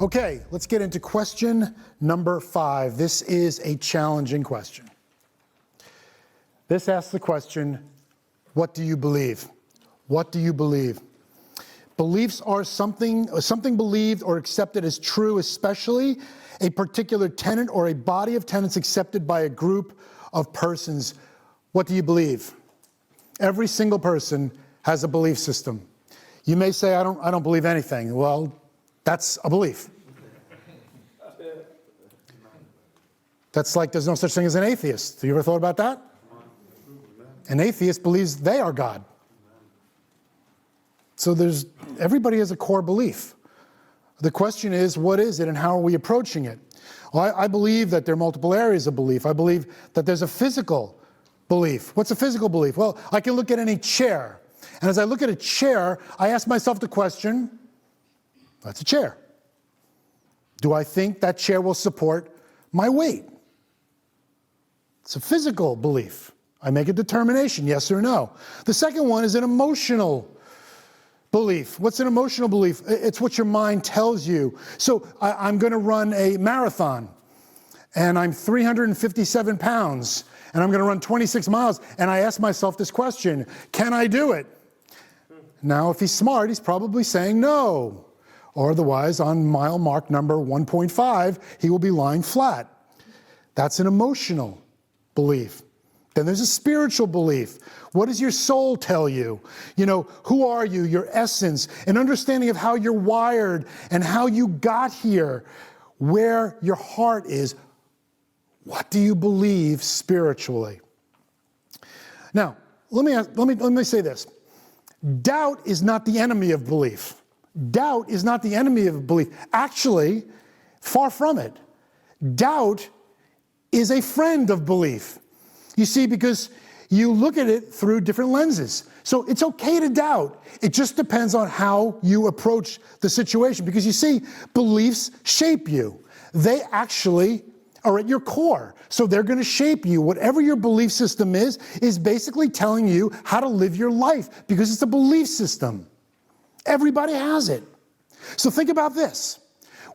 Okay, let's get into question number 5. This is a challenging question. This asks the question, what do you believe? What do you believe? Beliefs are something believed or accepted as true, especially a particular tenet or a body of tenets accepted by a group of persons. What do you believe? Every single person has a belief system. You may say, I don't believe anything. Well, that's a belief. That's like there's no such thing as an atheist. Have you ever thought about that? An atheist believes they are God. So everybody has a core belief. The question is, what is it and how are we approaching it? Well, I believe that there are multiple areas of belief. I believe that there's a physical belief. What's a physical belief? Well, I can look at any chair. And as I look at a chair, I ask myself the question, that's a chair. Do I think that chair will support my weight? It's a physical belief. I make a determination, yes or no. The second one is an emotional belief. What's an emotional belief? It's what your mind tells you. So I'm going to run a marathon, and I'm 357 pounds, and I'm going to run 26 miles, and I ask myself this question, can I do it? Now, if he's smart, he's probably saying no. Or otherwise, on mile mark number 1.5, he will be lying flat. That's an emotional belief. Then there's a spiritual belief. What does your soul tell you? You know, who are you, your essence, an understanding of how you're wired and how you got here, where your heart is. What do you believe spiritually? Now, let me say this. Doubt is not the enemy of belief. Doubt is not the enemy of belief. Actually, far from it. Doubt is a friend of belief. You see, because you look at it through different lenses. So it's okay to doubt. It just depends on how you approach the situation. Because you see, beliefs shape you. They actually are at your core. So they're going to shape you. Whatever your belief system is basically telling you how to live your life because it's a belief system. Everybody has it. So think about this.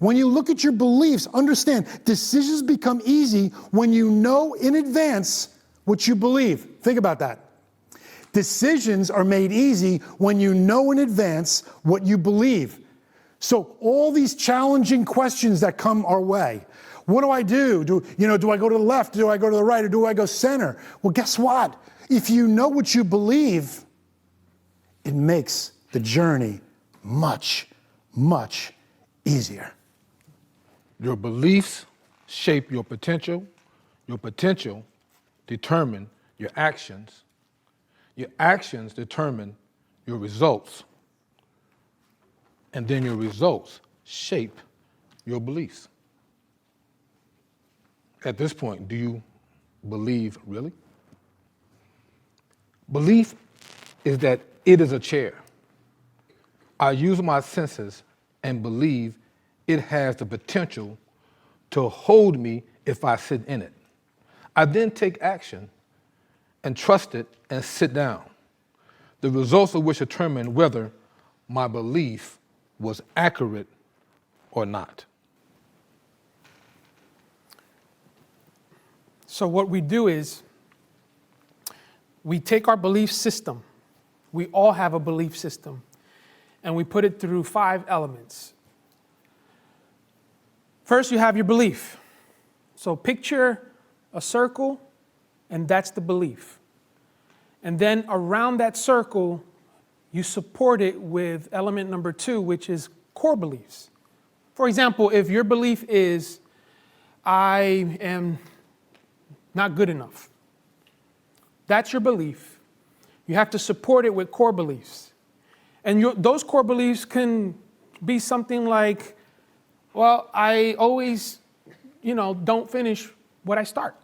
When you look at your beliefs, understand decisions become easy when you know in advance what you believe. Think about that. Decisions are made easy when you know in advance what you believe. So all these challenging questions that come our way, what do I do? Do I go to the left? Do I go to the right? Or do I go center? Well, guess what? If you know what you believe, it makes the journey much, much easier. Your beliefs shape your potential determine your actions determine your results, and then your results shape your beliefs. At this point, do you believe really? Belief is that it is a chair. I use my senses and believe it has the potential to hold me if I sit in it. I then take action and trust it and sit down, the results of which determine whether my belief was accurate or not. So what we do is we take our belief system. We all have a belief system, and we put it through 5 elements. First, you have your belief. So picture a circle, and that's the belief. And then around that circle, you support it with element number 2, which is core beliefs. For example, if your belief is, I am not good enough, that's your belief. You have to support it with core beliefs. And those core beliefs can be something like, well, I always, don't finish what I start.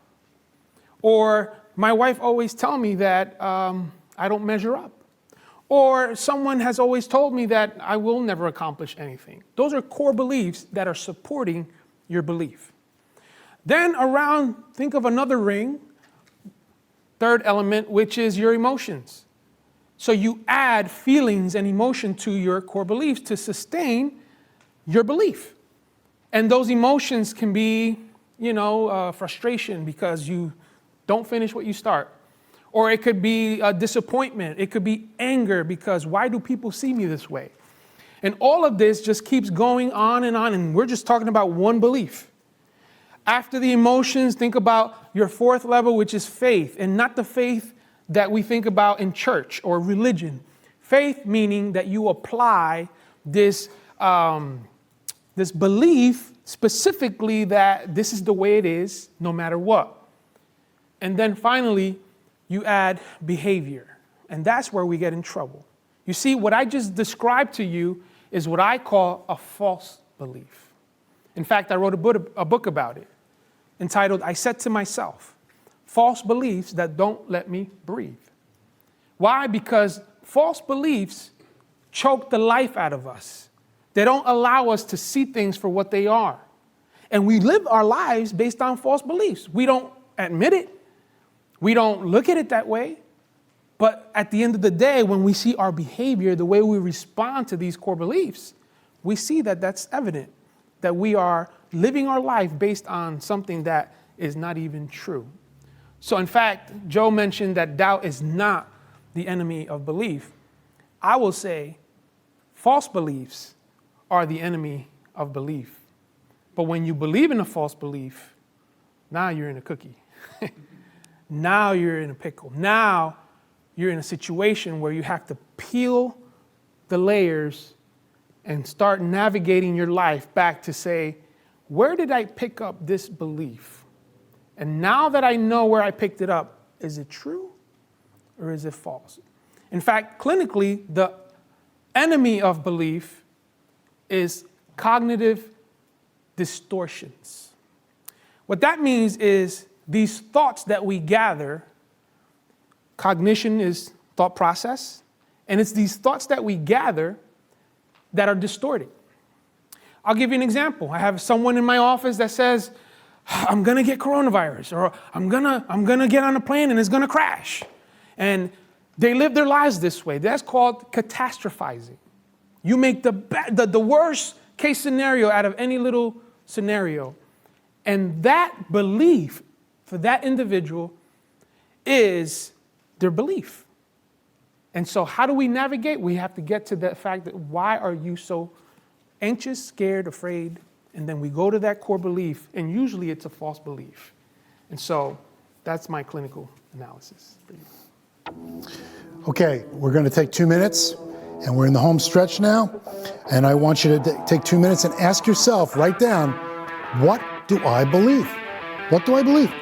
Or my wife always tells me that I don't measure up. Or someone has always told me that I will never accomplish anything. Those are core beliefs that are supporting your belief. Then think of another ring, third element, which is your emotions. So you add feelings and emotion to your core beliefs to sustain your belief. And those emotions can be, frustration because you don't finish what you start. Or it could be disappointment. It could be anger because why do people see me this way? And all of this just keeps going on. And we're just talking about one belief. After the emotions, think about your fourth level, which is faith, and not the faith that we think about in church or religion. Faith meaning that you apply this belief specifically that this is the way it is, no matter what. And then finally, you add behavior. And that's where we get in trouble. You see, what I just described to you is what I call a false belief. In fact, I wrote a book about it entitled, I Said to Myself, False Beliefs That Don't Let Me Breathe. Why? Because false beliefs choke the life out of us. They don't allow us to see things for what they are. And we live our lives based on false beliefs. We don't admit it. We don't look at it that way. But at the end of the day, when we see our behavior, the way we respond to these core beliefs, we see that that's evident, that we are living our life based on something that is not even true. So in fact, Joe mentioned that doubt is not the enemy of belief. I will say false beliefs are the enemy of belief. But when you believe in a false belief, now you're in a cookie. Now you're in a pickle. Now you're in a situation where you have to peel the layers and start navigating your life back to say, where did I pick up this belief? And now that I know where I picked it up, is it true or is it false? In fact, clinically, the enemy of belief is cognitive distortions. What that means is these thoughts that we gather, cognition is thought process, and it's these thoughts that we gather that are distorted. I'll give you an example. I have someone in my office that says, I'm going to get coronavirus, or I'm going to get on a plane and it's going to crash. And they live their lives this way. That's called catastrophizing. You make the worst case scenario out of any little scenario. And that belief for that individual is their belief. And so how do we navigate? We have to get to that fact that why are you so anxious, scared, afraid? And then we go to that core belief, and usually it's a false belief. And so that's my clinical analysis for you. Okay, we're going to take 2 minutes, and we're in the home stretch now. And I want you to take 2 minutes and ask yourself, write down, what do I believe? What do I believe?